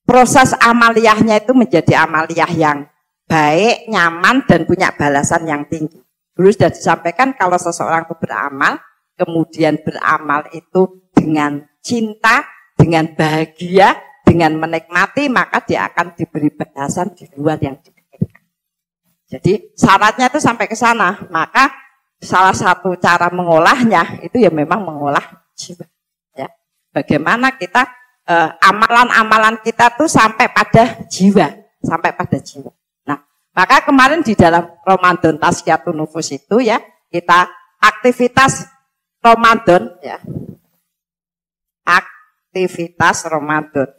proses amaliyahnya itu menjadi amaliyah yang baik, nyaman dan punya balasan yang tinggi. Dulu sudah disampaikan kalau seseorang itu beramal, kemudian beramal itu dengan cinta, dengan bahagia, dengan menikmati, maka dia akan diberi balasan di luar yang diberikan. Jadi syaratnya itu sampai ke sana. Maka salah satu cara mengolahnya itu ya memang mengolah jiwa. Ya. Bagaimana kita amalan-amalan kita tuh sampai pada jiwa, Nah, maka kemarin di dalam Ramadan Tazkiyatun Nufus itu ya kita aktivitas Ramadan ya. Aktivitas Ramadan.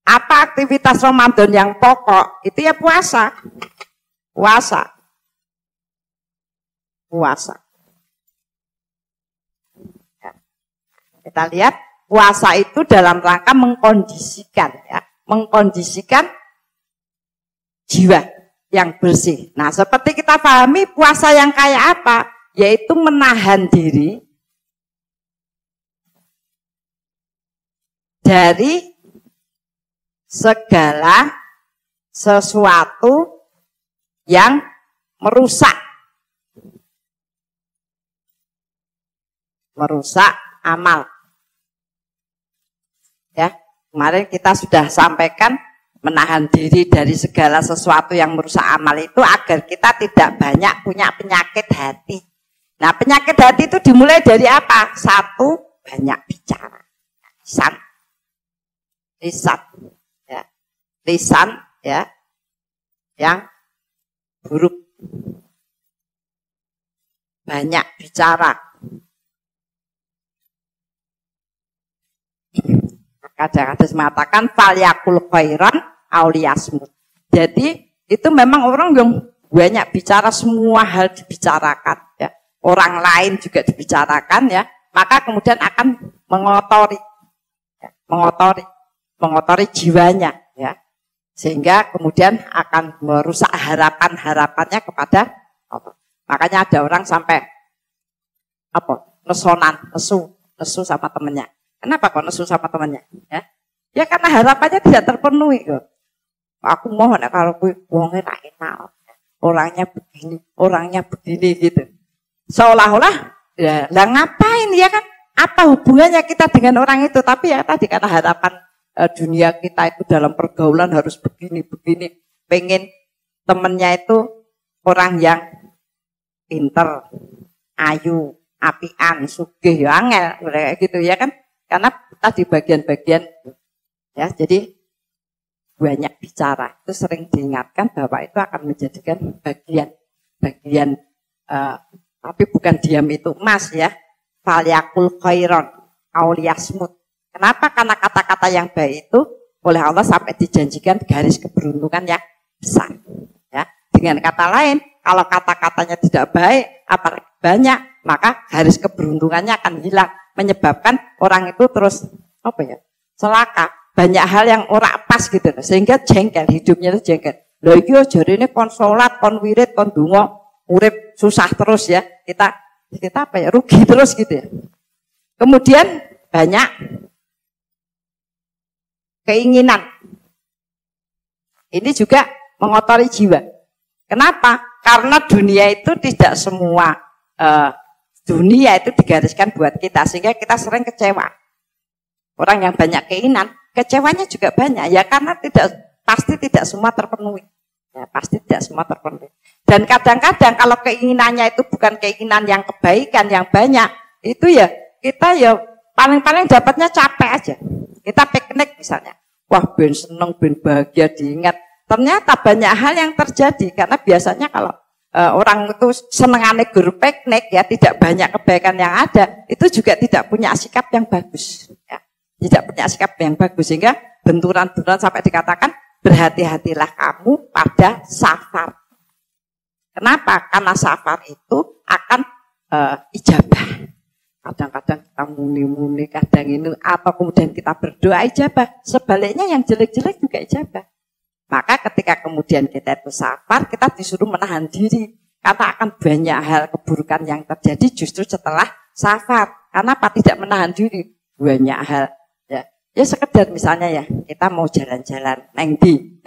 Apa aktivitas Ramadan yang pokok? Itu ya puasa. Ya. Kita lihat puasa itu dalam rangka mengkondisikan jiwa yang bersih. Nah, seperti kita pahami puasa yang kayak apa? Yaitu menahan diri dari segala sesuatu yang merusak amal. Ya, kemarin kita sudah sampaikan menahan diri dari segala sesuatu yang merusak amal itu agar kita tidak banyak punya penyakit hati. Nah, penyakit hati itu dimulai dari apa? Satu, banyak bicara. Lisan ya yang buruk, banyak bicara. Kadang-kadang mengatakan falyakul khairan auliyasmut. Jadi itu memang orang yang banyak bicara, semua hal dibicarakan ya. Orang lain juga dibicarakan ya, maka kemudian akan mengotori jiwanya ya. Sehingga kemudian akan merusak harapannya kepada Allah. Makanya ada orang sampai nesu sama temennya. Kenapa kok nesu sama temennya? Ya karena harapannya tidak terpenuhi kok. Aku mohon kalau wonge ra enak. Orangnya begini gitu. Seolah-olah ya lah ngapain ya kan? Apa hubungannya kita dengan orang itu? Tapi ya tadi karena dunia kita itu dalam pergaulan harus begini-begini. Pengen temennya itu orang yang pinter, ayu, apian, sugih, ya angel, kayak gitu ya kan? Karena tadi bagian-bagian ya, jadi banyak bicara itu sering diingatkan bahwa itu akan menjadikan bagian tapi bukan diam itu emas ya. Falyakul khairon auliyasmut. Kenapa? Karena kata-kata yang baik itu oleh Allah sampai dijanjikan garis keberuntungan yang besar. Ya, dengan kata lain, kalau kata-katanya tidak baik, apalagi banyak, maka garis keberuntungannya akan hilang, menyebabkan orang itu terus celaka. Banyak hal yang ora pas gitu, sehingga jengkel, hidupnya itu jengkel. Lha iki jarine kon salat, kon wirid, kon donga, urip susah terus ya. Kita rugi terus gitu ya. Kemudian banyak keinginan. Ini juga mengotori jiwa. Kenapa? Karena dunia itu tidak semua dunia itu digariskan buat kita, sehingga kita sering kecewa. Orang yang banyak keinginan, kecewanya juga banyak ya, karena pasti tidak semua terpenuhi. Ya, pasti tidak semua terpenuhi. Dan kadang-kadang kalau keinginannya itu bukan keinginan yang kebaikan yang banyak, itu ya kita ya paling-paling dapatnya capek aja. Kita piknik misalnya, wah ben seneng, ben bahagia diingat. Ternyata banyak hal yang terjadi karena biasanya kalau orang itu senengane guru piknik ya, tidak banyak kebaikan yang ada, itu juga tidak punya sikap yang bagus. Ya. Tidak punya sikap yang bagus, sehingga benturan-benturan sampai dikatakan berhati-hatilah kamu pada safar. Kenapa? Karena safar itu akan ijabah. Kadang-kadang kita muni-muni, kadang ini, atau kemudian kita berdoa ijabah. Sebaliknya yang jelek-jelek juga ijabah. Maka ketika kemudian kita itu safar, kita disuruh menahan diri. Karena akan banyak hal keburukan yang terjadi justru setelah safar. Karena apa? Tidak menahan diri. Banyak hal. Ya sekedar misalnya ya, kita mau jalan-jalan neng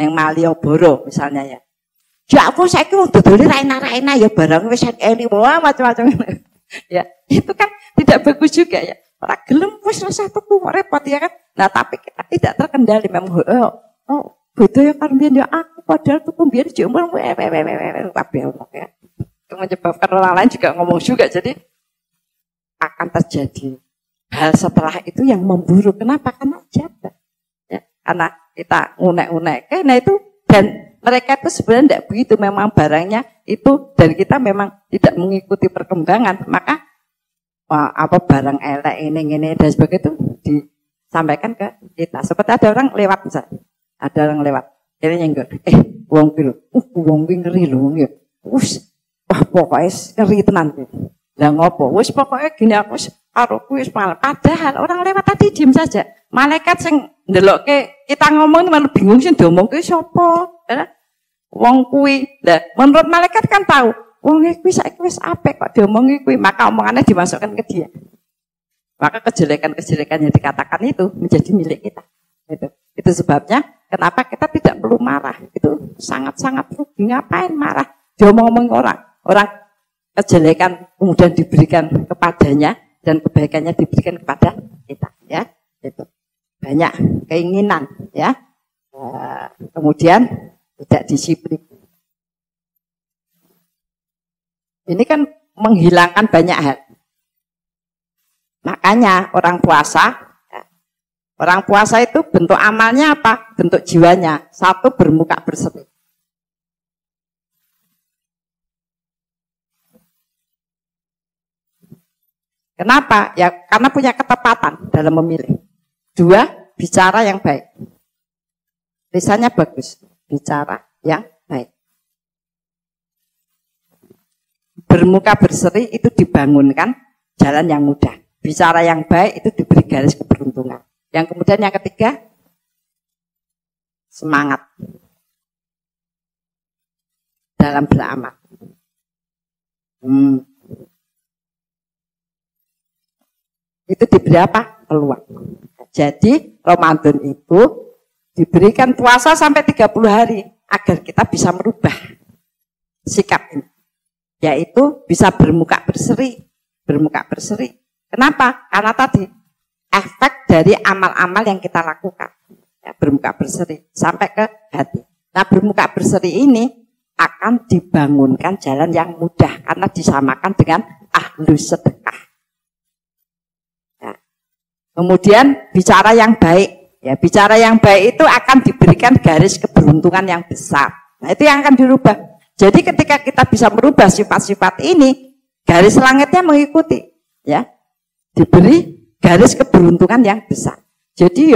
Malioboro misalnya ya. Ya aku saiki wong dodole raina-raina ya barang wis ini wah macam-macam. Ya, itu kan tidak bagus juga ya. Ora gelem wis resah tuku repot ya kan. Nah, tapi kita tidak terkendali memang beda ya kan biyen ya aku padahal tuku biyen cuma kabeh ya. Itu menyebabkan orang lain juga ngomong juga, jadi akan terjadi hal setelah itu yang memburuk. Kenapa? Karena jabat. Ya, karena kita unek-unek. Nah itu, dan mereka itu sebenarnya tidak begitu. Memang barangnya itu, dan kita memang tidak mengikuti perkembangan. Maka barang elek ini dan sebagainya itu disampaikan ke kita. Seperti ada orang lewat misalnya. Ada orang lewat. Ini nyenggol. Wong ki lho. Wong ki ngeri lho. Wah pokoknya ngeri tenan. Lah ngopo? Wis pokoknya gini aku karo kuwi wis malah. Padahal orang lewat tadi diam saja. Malaikat sing ndelokke kita ngomong malah bingung sing diomongke sapa. Wong kuwi. Lah menurut malaikat kan tahu, wong kuwi saiki wis apik kok diomongi kuwi, maka omongannya dimasukkan ke dia. Maka kejelekan-kejelekan yang dikatakan itu menjadi milik kita. Itu sebabnya kenapa kita tidak perlu marah. Itu sangat-sangat rugi. Ngapain marah? Diomong-omong orang kejelekan kemudian diberikan kepadanya dan kebaikannya diberikan kepada kita, ya. Itu banyak keinginan, ya. Kemudian tidak disiplin. Ini kan menghilangkan banyak hal. Makanya orang puasa itu bentuk amalnya apa? Bentuk jiwanya. Satu, bermuka berseri. Kenapa? Ya karena punya ketepatan dalam memilih. Dua, bicara yang baik. Lisannya bagus, bicara yang baik. Bermuka berseri itu dibangunkan jalan yang mudah. Bicara yang baik itu diberi garis keberuntungan. Yang kemudian yang ketiga, semangat dalam beramal. Itu diberi apa? Peluang. Jadi Ramadan itu diberikan puasa sampai 30 hari agar kita bisa merubah sikap ini. Yaitu bisa bermuka berseri. Bermuka berseri. Kenapa? Karena tadi efek dari amal-amal yang kita lakukan. bermuka berseri sampai ke hati. Nah, bermuka berseri ini akan dibangunkan jalan yang mudah karena disamakan dengan ahlu sedekah. Nah, kemudian bicara yang baik, ya bicara yang baik itu akan diberikan garis keberuntungan yang besar. Nah, itu yang akan dirubah. Jadi ketika kita bisa merubah sifat-sifat ini, garis langitnya mengikuti, ya diberi garis keberuntungan yang besar. Jadi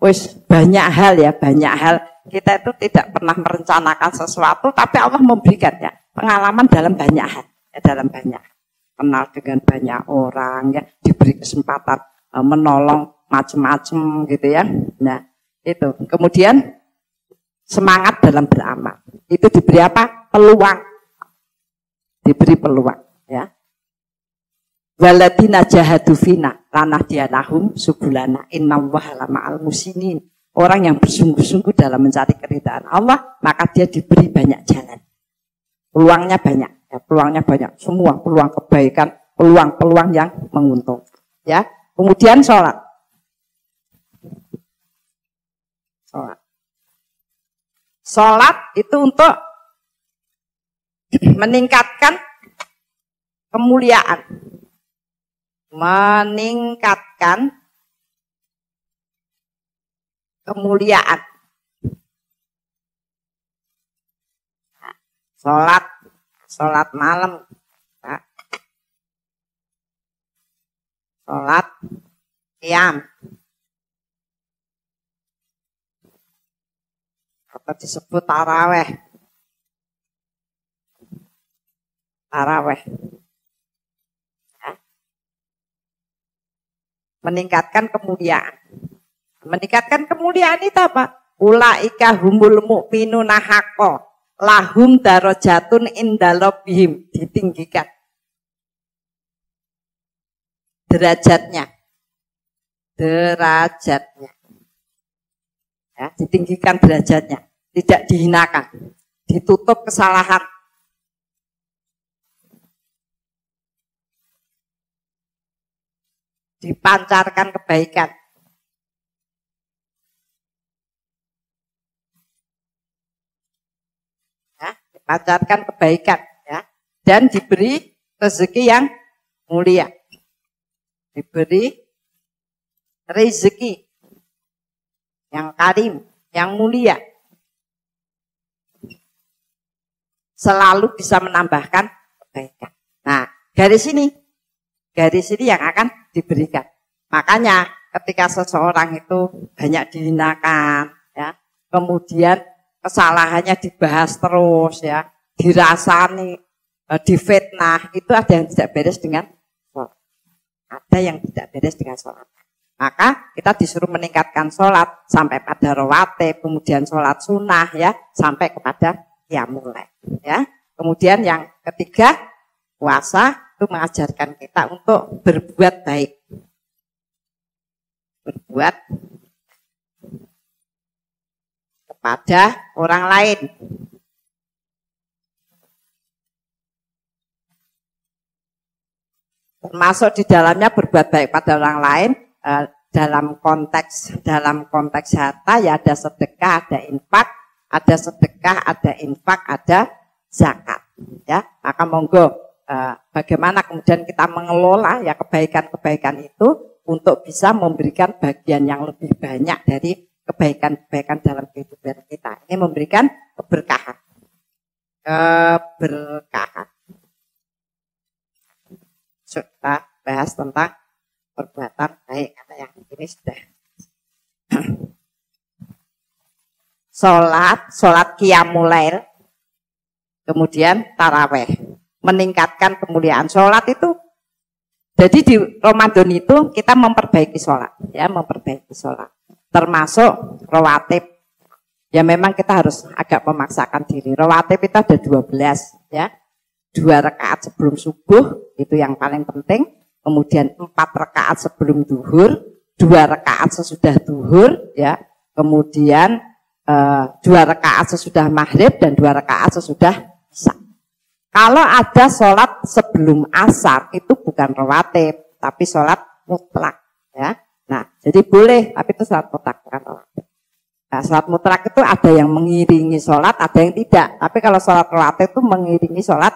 wis banyak hal ya, banyak hal. Kita itu tidak pernah merencanakan sesuatu, tapi Allah memberikan ya pengalaman dalam banyak hal, ya, dalam banyak hal. Kenal dengan banyak orang, ya diberi kesempatan menolong macam-macam gitu ya. Nah itu kemudian semangat dalam beramal itu diberi apa? Peluang, diberi peluang, ya. Waladina jahadu fina lanahdiyanahum subulana innallaha lama'al musinin. Orang yang bersungguh-sungguh dalam mencari keridhaan Allah, maka dia diberi banyak jalan. Peluangnya banyak, ya, peluangnya banyak. Semua peluang kebaikan, peluang-peluang yang menguntungkan. Ya, kemudian sholat. Sholat itu untuk meningkatkan kemuliaan, meningkatkan kemuliaan. Sholat malam, sholat qiyam, atau disebut taraweh. Meningkatkan kemuliaan. Meningkatkan kemuliaan itu apa? Ulaika humul mu'minuna haqqan lahum darajatun inda rabbihim, ditinggikan derajatnya, ya, ditinggikan derajatnya, tidak dihinakan, ditutup kesalahan, dipancarkan kebaikan. Ya, dipancarkan kebaikan, ya, dan diberi rezeki yang mulia, diberi rezeki yang karim, yang mulia, selalu bisa menambahkan kebaikan. Nah, garis ini yang akan diberikan. Makanya ketika seseorang itu banyak dihinakan, ya, kemudian kesalahannya dibahas terus, ya, dirasani, difitnah, itu ada yang tidak beres dengan sholat. Ada yang tidak beres dengan sholat. Maka kita disuruh meningkatkan sholat sampai pada rawatib, kemudian sholat sunnah, ya, sampai kepada qiyamul lail, ya. Kemudian yang ketiga, puasa itu mengajarkan kita untuk berbuat baik. Berbuat kepada orang lain. Termasuk di dalamnya berbuat baik pada orang lain, dalam konteks harta ya ada sedekah, ada infak, ada sedekah, ada infak, ada zakat, ya. Maka monggo bagaimana kemudian kita mengelola ya kebaikan-kebaikan itu untuk bisa memberikan bagian yang lebih banyak dari kebaikan-kebaikan dalam kehidupan kita. Ini memberikan keberkahan. Kita bahas tentang perbuatan baik, karena yang ini sudah sholat qiyamul lail, kemudian taraweh, meningkatkan kemuliaan sholat itu. Jadi di Ramadan itu kita memperbaiki sholat, ya, memperbaiki sholat, termasuk rawatib. Ya memang kita harus agak memaksakan diri. Rawatib itu ada 12, ya. 2 rakaat sebelum subuh, itu yang paling penting. Kemudian 4 rakaat sebelum duhur, 2 rakaat sesudah duhur, ya. Kemudian 2 rakaat sesudah maghrib dan 2 rakaat sesudah isya. Kalau ada sholat sebelum asar itu bukan rawatib, tapi sholat mutlak, ya. Nah, jadi boleh, tapi itu sholat mutlak bukan rawatib. Nah, sholat mutlak itu ada yang mengiringi sholat, ada yang tidak. Tapi kalau sholat rawatib itu mengiringi sholat.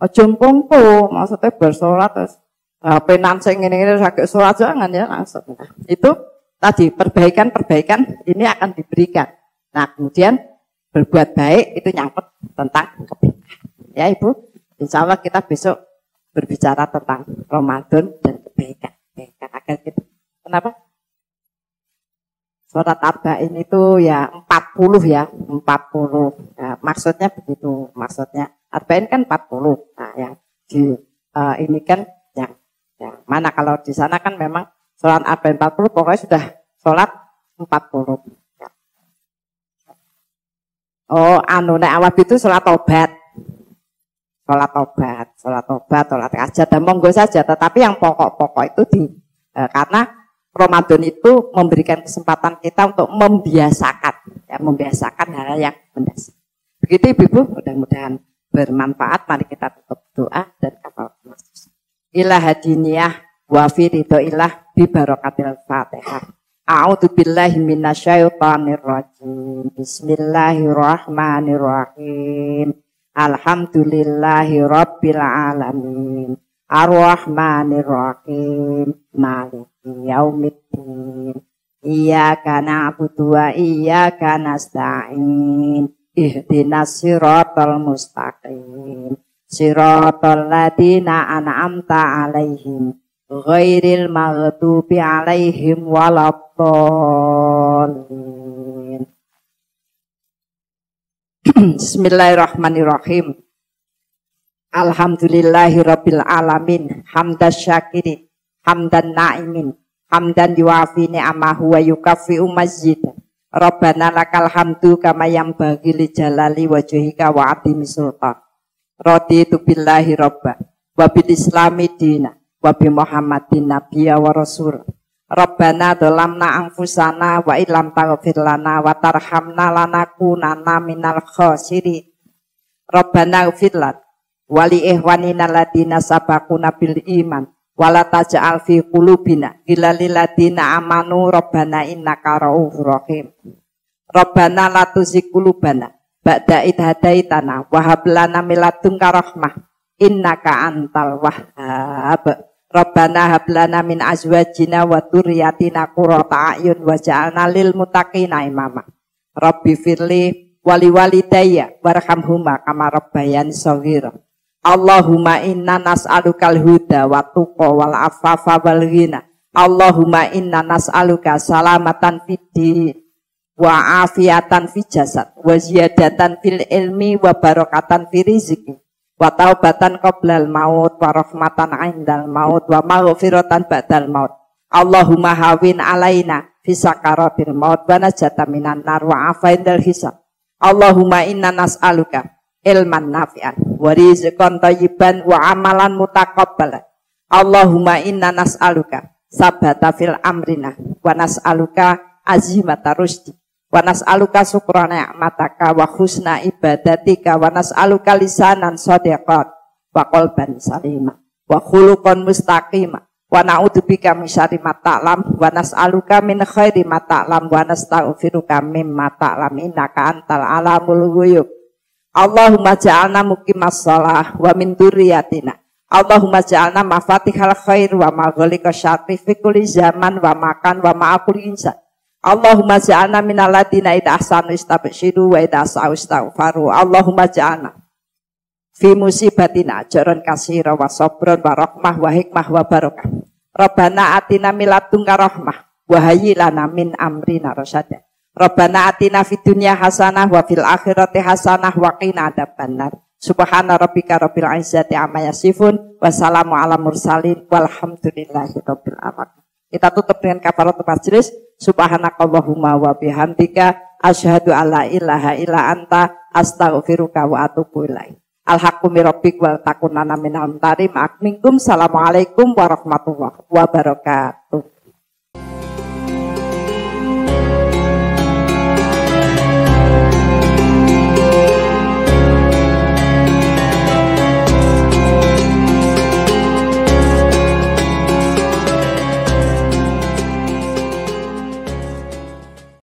Ojo pungku, maksudnya bersolat terus penan sing ngene-ngene sakit sholat jangan ya langsung. Nah, itu tadi perbaikan ini akan diberikan. Nah, kemudian berbuat baik itu nyangkut tentang kebaikan. Ya Ibu, insya Allah kita besok berbicara tentang Ramadan dan kebaikan. Agar kita, kenapa? Sholat arba'in itu ya 40 ya, 40. Nah, maksudnya begitu, maksudnya arba'in kan 40. Nah, yang di ini kan yang mana kalau di sana kan memang sholat arba'in 40 pokoknya sudah sholat 40. Ya. Oh, nek awal itu sholat tobat. Sholat hajat dan monggo saja, tetapi yang pokok-pokok itu karena Ramadan itu memberikan kesempatan kita untuk membiasakan hal yang mendasar. Begitu Ibu, mudah-mudahan bermanfaat. Mari kita tutup doa dan kafaratul majlis. Ilah hadiniyah wa fi ridhoillah bi barakatil Fatihah. A'udzu billahi minasyaitonir rajim. Bismillahirrahmanirrahim. Alhamdulillahi rabbil alamin. Ar-Rahmanir-Rahim. Maliki yaumiddin. Iyyaka na'budu wa iyyaka nasta'in. Ihdinas siratal mustaqim. Siratal ladzina an'amta 'alaihim ghairil maghdubi 'alaihim waladdallin. Bismillahirrahmanirrahim. Alhamdulillahirabbil alamin, hamdas syakirin, hamdan na'imin, hamdan yuafi ni'amahu wa yukaffi'u mazzidah. Rabbana lakal hamdu kama yanbaghi li jalali wajhika wa 'azimi sultan. Raditu billahi rabba wa bil islami dina wa bi Muhammadin nabiyya wa rasul. Rabbana dhalamna anfusana wa illam taghfir lana wa tarhamna lanakunanna minal khasirin. Rabbana ighfir lana wali ihwanina ladina sabaquna bil iman wala taj'al fi qulubina ghillal ladina amanu rabbana innaka ra'ufur rahim. Rabbana la tuzigh qulubana ba'da idh hadaitana wa hab lana min ladunka rahmah innaka antal wahhab. Rabbana hab lana min azwajina wa dzurriyyatina qurrata a'yun waj'alna lil muttaqina imama. Rabbi firli wali walidayya warhamhuma kama rabbayani shaghira. Allahumma inna nas'alukal huda wa tuqa wal afafa wal ghina. Allahumma inna nas'aluka salamatan fid din wa afiatan fi jasad wa ziyadatan fil ilmi wa barakatan fi rizqi wa taubatan qoblal maut wa rahmatan 'indal maut wa maghfiratan ba'dal maut. Allahumma hawin alaina fi sakaratil maut wa najatan minan nar wa afaindal hisab. Allahumma inna nas'aluka ilman nafi'an wa rizqan thayyiban wa amalan mutaqabbalan. Allahumma inna nas'aluka sabata fil amrina wa nas'aluka azimata rusdi wa nas'aluka syukra ni'mataka wa husna ibadatika wa nas'aluka lisanan shadiqan wa qalban salima wa khuluqan mustaqima wa na'udzubika min syarri ma ta'lam wa nas'aluka min khairi ma ta'lam wa nastaghfiruka mimma ta'lam innaka antal alamul ghuyub. Allahumma ja'alna muqimas shalah wa min dzurriyyatina. Allahumma ja'alna mafatihal khair wa maghliqa syarri fi kulli zaman wa makan wa ma'akul insan. Allahumma ja'alna minal ladina idza ahsanu istabshiru wa idza sa'u istaghfaru. Allahumma ja'alna fi musibatina ajran katsira wa sabran wa rahmah wa hikmah wa barakah. Rabbana atina min ladunka rahmah wa hayyi lana min amrina rasyada. Rabbana atina fid dunya hasanah wa fil akhirati hasanah wa qina adzabannar. Subhana rabbika rabbil izzati amma yasifun wa salamun ala mursalin walhamdulillahi rabbil alamin. Kita tutup dengan kafaratul majlis. Subhanakallahumma wa bihamdika asyhadu alla ilaha illa anta astaghfiruka wa atubu ilaik. Al-haqqu min rabbik wal takunanna minal mumtarin. Assalamualaikum warahmatullahi wabarakatuh.